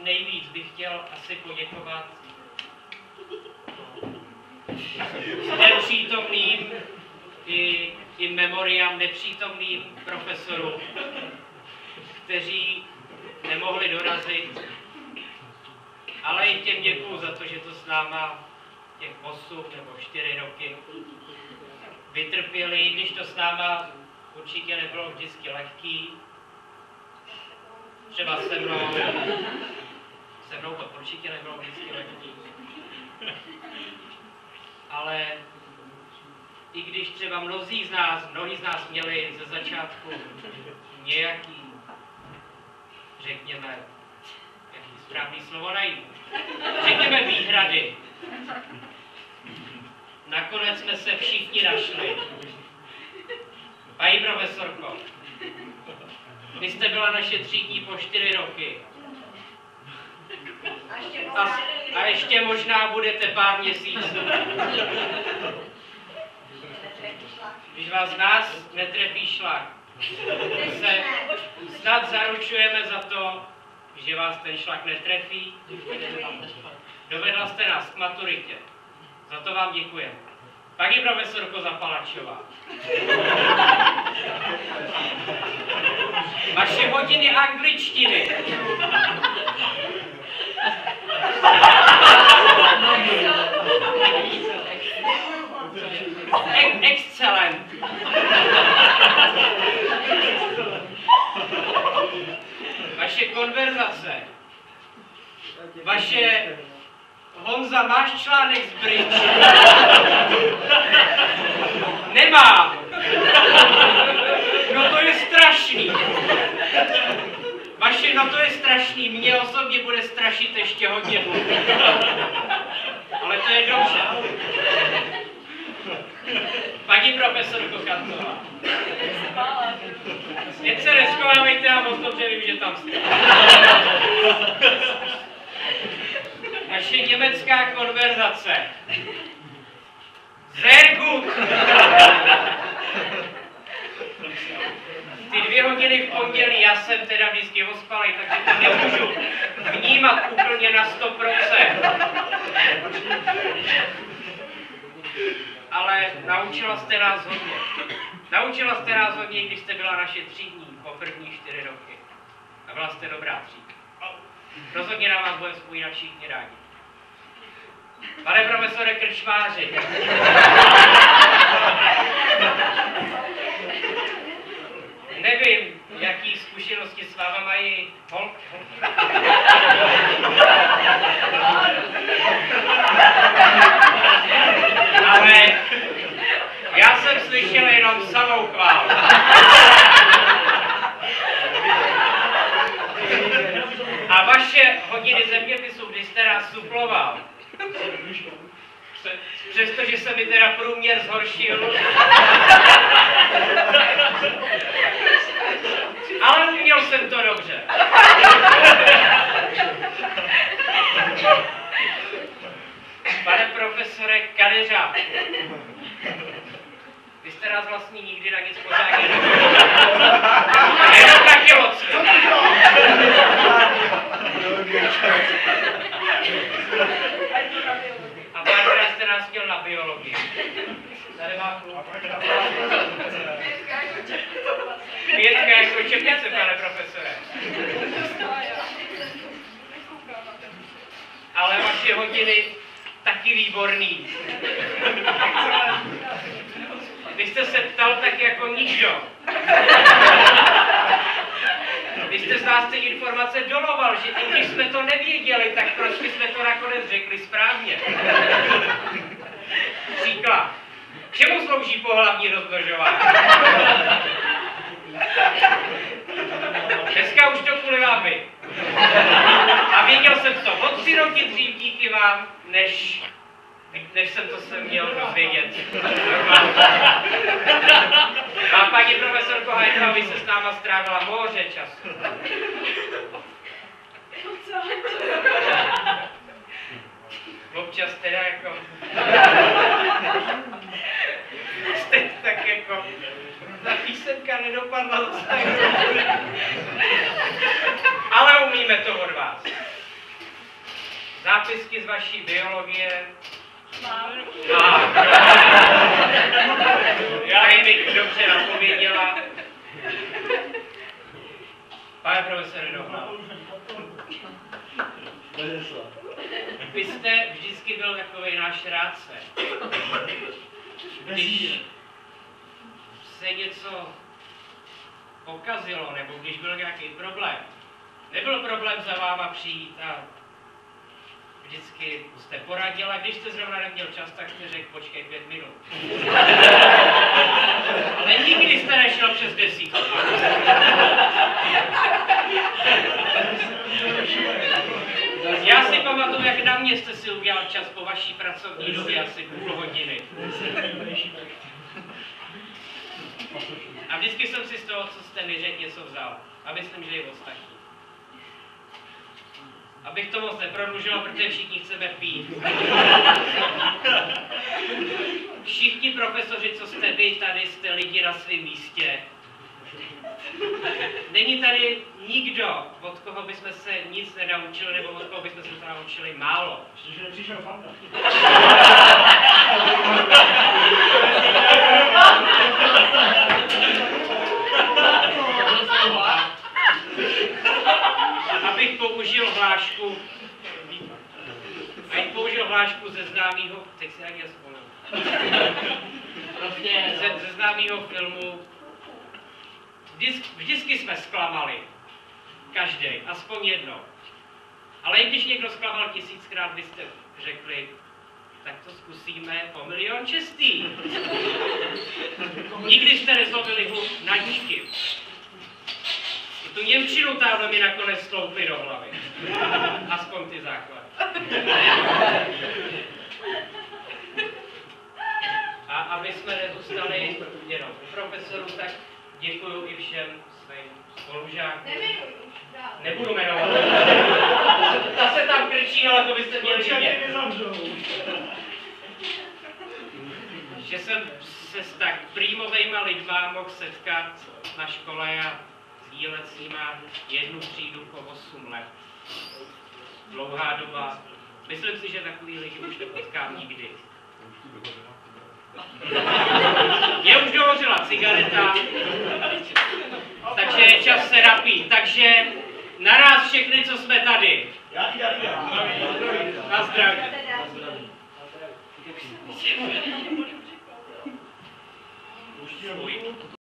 nejvíc bych chtěl asi poděkovat nepřítomným i memoriám nepřítomným profesorům, kteří nemohli dorazit, ale i těm děkuju za to, že to s náma těch 8 nebo 4 roky vytrpěli, i když to s náma určitě nebylo vždycky lehký. Třeba se mnou to určitě nebylo vždycky lehký. Ale i když třeba mnohí z nás měli ze začátku nějaký, řekněme, jaký správný slovo najít, řekněme výhrady, nakonec jsme se všichni našli. Paní profesorko, vy jste byla naše třídní po 4 roky. A ještě možná budete pár měsíců. Když vás nás netrefí šlak, se snad zaručujeme za to, že vás ten šlak netrefí. Dovedla jste nás k maturitě. Za to vám děkujeme. Paní profesorko Zapalačová. Vaše hodiny angličtiny. Excelent. Vaše konverzace. Vaše... Honza, máš článek z Bridge? Nemám. No to je strašný. Vaše, no to je strašný. Mě osobně bude strašit ještě hodně dlouho. Ale to je dobře. Paní profesorko Kantová. Jen se neschovávejte a moc dobře vím, že tam jste. Naše německá konverzace. Sehr gut. Ty 2 hodiny v pondělí, já jsem teda vždycky ospalej, takže to nemůžu vnímat úplně na 100%. Ale naučila jste nás hodně. Naučila jste nás hodně, když jste byla naše třídní po první 4 roky. A byla jste dobrá třídka. Rozhodně na vás budeme vzpomínat všichni rádi. Pane profesore Krčmáři. Nevím, jaký zkušenosti s váma mají holky. Ale já jsem slyšel jenom samou chválu. A vaše hodiny zeměpisu, kdy jste nás suploval, přestože se mi teda průměr zhoršil, ale uměl jsem to dobře. Pane profesore Kadeřáku, vy jste nás vlastně nikdy na nic pořádně jenom na tělocvik. A párkrát jste nás měl na biologii. Tady má klub. 5 jako čepice, pane profesore. Ale vaše hodiny taky výborný. Vy jste se ptal tak jako nikdo. Vy jste z nás ty informace doloval, že i když jsme to nevěděli, tak prostě jsme to nakonec řekli správně. Příklad. K čemu slouží pohlavní rozmnožování? Dneska už to kvůli vám vy. A věděl jsem to o 3 roky dřív díky vám, než jsem to se měl dozvědět. A paní profesorko Hajdrová, vy se s náma strávila moře času. Občas teda jako... Jste tak jako... Ta písemka nedopadla zase. Ale umíme to od vás. Zápisky z vaší biologie. Já jim dobře napověděla. Pane profesore Dohnal, vy jste vždycky byl takový náš rádce. Když se něco pokazilo, nebo když byl nějaký problém, nebyl problém za váma přijít a vždycky jste poradil, a když jste zrovna neměl čas, tak jste řekl, počkej 5 minut. Ale nikdy jste nešel přes 10. Já si pamatuju, jak na mě jste si udělal čas po vaší pracovní době, asi půl hodiny. A vždycky jsem si z toho, co jste mi řekl, něco vzal. A myslím, že i ostatní. Abych to moc neprodlužoval, protože všichni chceme pít. Všichni profesoři, co jste vy, tady jste lidi na svém místě. Není tady nikdo, od koho bychom se nic nenaučili, nebo od koho bychom se to naučili málo. Že nepřišel Fanta. Abych použil hlášku, ze známého, teď si ani nespomenu. Prostě ze známého filmu. Vždycky jsme zklamali. Každý, aspoň jednou. Ale i když někdo zklamal 1000krát, byste řekli, tak to zkusíme po milion čestý. Nikdy jste nezlobili hluk na díky. I tu němčinu tamhle mi nakonec stoupli do hlavy. Aspoň ty základy. A aby jsme nezůstali jenom u profesorů, tak děkuju i všem svým spolužákům. Nebudu jmenovat. Ta se tam krčí, ale to byste měli vidět. Že jsem se s tak prýmovejma lidma mohl setkat na škole a sdílet s nima jednu třídu po 8 let. Dlouhá doba. Myslím si, že takový lidi už nepotkám nikdy. Mě už dohořila cigareta, takže je čas se napít. Takže na nás všechny, co jsme tady. Na zdraví. Fuj.